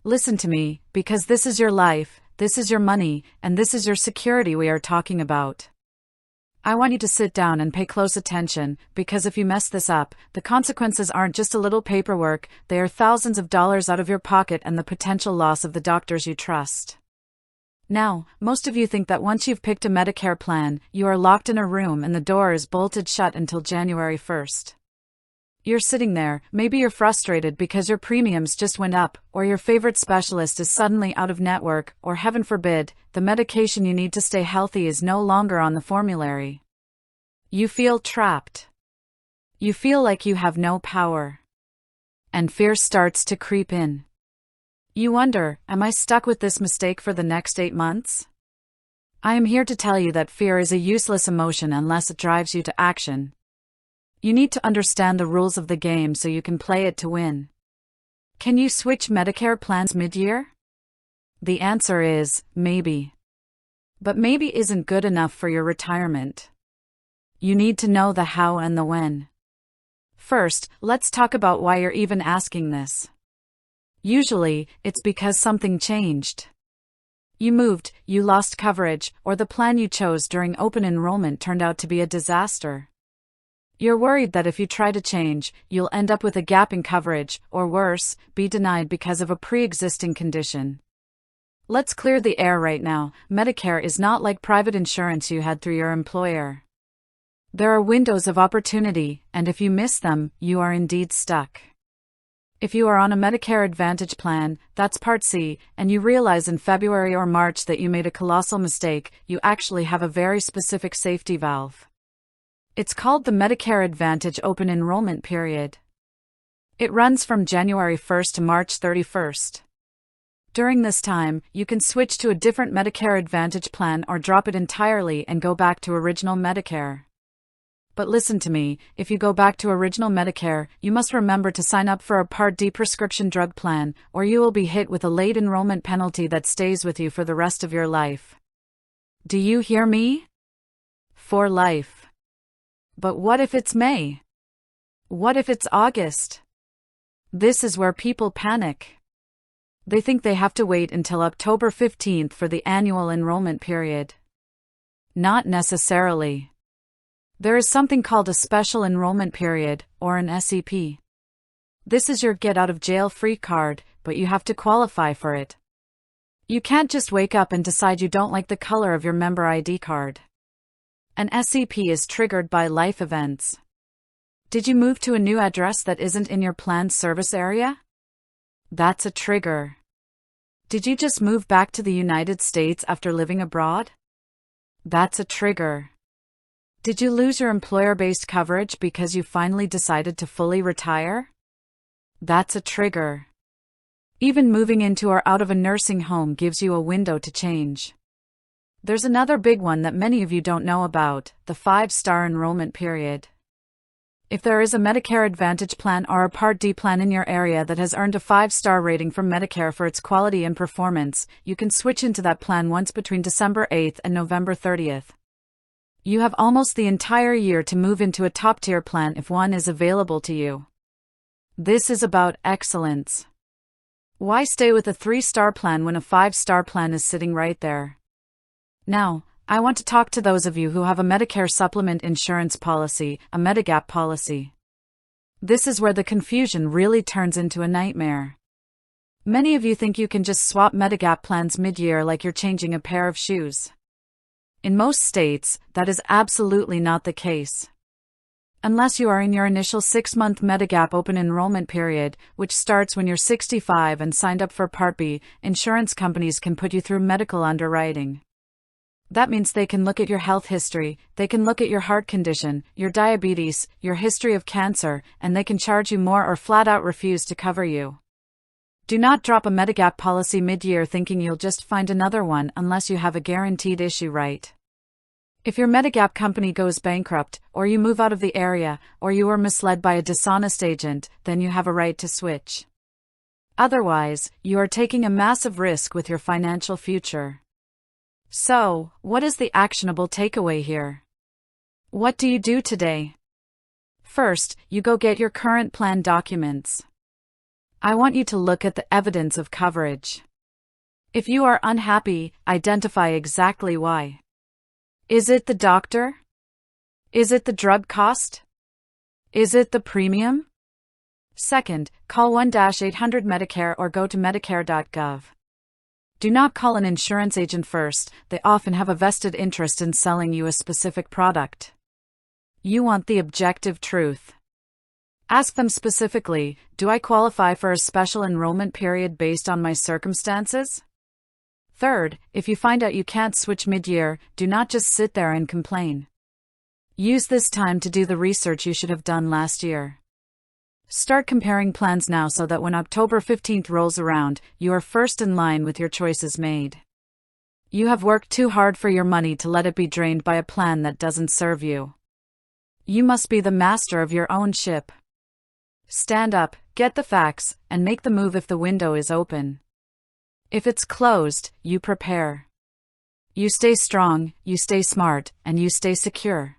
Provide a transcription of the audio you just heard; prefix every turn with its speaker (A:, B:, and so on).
A: Listen to me, because this is your life, this is your money, and this is your security we are talking about. I want you to sit down and pay close attention, because if you mess this up, the consequences aren't just a little paperwork, they are thousands of dollars out of your pocket and the potential loss of the doctors you trust. Now, most of you think that once you've picked a Medicare plan, you are locked in a room and the door is bolted shut until January 1st. You're sitting there, maybe you're frustrated because your premiums just went up, or your favorite specialist is suddenly out of network, or heaven forbid, the medication you need to stay healthy is no longer on the formulary. You feel trapped. You feel like you have no power. And fear starts to creep in. You wonder, am I stuck with this mistake for the next 8 months? I am here to tell you that fear is a useless emotion unless it drives you to action. You need to understand the rules of the game so you can play it to win. Can you switch Medicare plans mid-year? The answer is, maybe. But maybe isn't good enough for your retirement. You need to know the how and the when. First, let's talk about why you're even asking this. Usually, it's because something changed. You moved, you lost coverage, or the plan you chose during open enrollment turned out to be a disaster. You're worried that if you try to change, you'll end up with a gap in coverage, or worse, be denied because of a pre-existing condition. Let's clear the air right now. Medicare is not like private insurance you had through your employer. There are windows of opportunity, and if you miss them, you are indeed stuck. If you are on a Medicare Advantage plan, that's Part C, and you realize in February or March that you made a colossal mistake, you actually have a very specific safety valve. It's called the Medicare Advantage Open Enrollment Period. It runs from January 1st to March 31st. During this time, you can switch to a different Medicare Advantage plan or drop it entirely and go back to original Medicare. But listen to me, if you go back to original Medicare, you must remember to sign up for a Part D prescription drug plan, or you will be hit with a late enrollment penalty that stays with you for the rest of your life. Do you hear me? For life. But what if it's May? What if it's August? This is where people panic. They think they have to wait until October 15th for the annual enrollment period. Not necessarily. There is something called a special enrollment period, or an SEP. This is your get-out-of-jail-free card, but you have to qualify for it. You can't just wake up and decide you don't like the color of your member ID card. An SEP is triggered by life events. Did you move to a new address that isn't in your planned service area? That's a trigger. Did you just move back to the United States after living abroad? That's a trigger. Did you lose your employer-based coverage because you finally decided to fully retire? That's a trigger. Even moving into or out of a nursing home gives you a window to change. There's another big one that many of you don't know about, the 5-star enrollment period. If there is a Medicare Advantage plan or a Part D plan in your area that has earned a 5-star rating from Medicare for its quality and performance, you can switch into that plan once between December 8th and November 30th. You have almost the entire year to move into a top-tier plan if one is available to you. This is about excellence. Why stay with a 3-star plan when a 5-star plan is sitting right there? Now, I want to talk to those of you who have a Medicare supplement insurance policy, a Medigap policy. This is where the confusion really turns into a nightmare. Many of you think you can just swap Medigap plans mid-year like you're changing a pair of shoes. In most states, that is absolutely not the case. Unless you are in your initial 6-month Medigap open enrollment period, which starts when you're 65 and signed up for Part B, insurance companies can put you through medical underwriting. That means they can look at your health history, they can look at your heart condition, your diabetes, your history of cancer, and they can charge you more or flat out refuse to cover you. Do not drop a Medigap policy mid-year thinking you'll just find another one unless you have a guaranteed issue right. If your Medigap company goes bankrupt, or you move out of the area, or you were misled by a dishonest agent, then you have a right to switch. Otherwise, you are taking a massive risk with your financial future. So, what is the actionable takeaway here? What do you do today? First, you go get your current plan documents. I want you to look at the evidence of coverage. If you are unhappy, identify exactly why. Is it the doctor? Is it the drug cost? Is it the premium? Second, call 1-800 Medicare or go to medicare.gov. Do not call an insurance agent first, they often have a vested interest in selling you a specific product. You want the objective truth. Ask them specifically, do I qualify for a special enrollment period based on my circumstances? Third, if you find out you can't switch mid-year, do not just sit there and complain. Use this time to do the research you should have done last year. Start comparing plans now so that when October 15th rolls around, you are first in line with your choices made. You have worked too hard for your money to let it be drained by a plan that doesn't serve you. You must be the master of your own ship. Stand up, get the facts, and make the move if the window is open. If it's closed, you prepare. You stay strong, you stay smart, and you stay secure.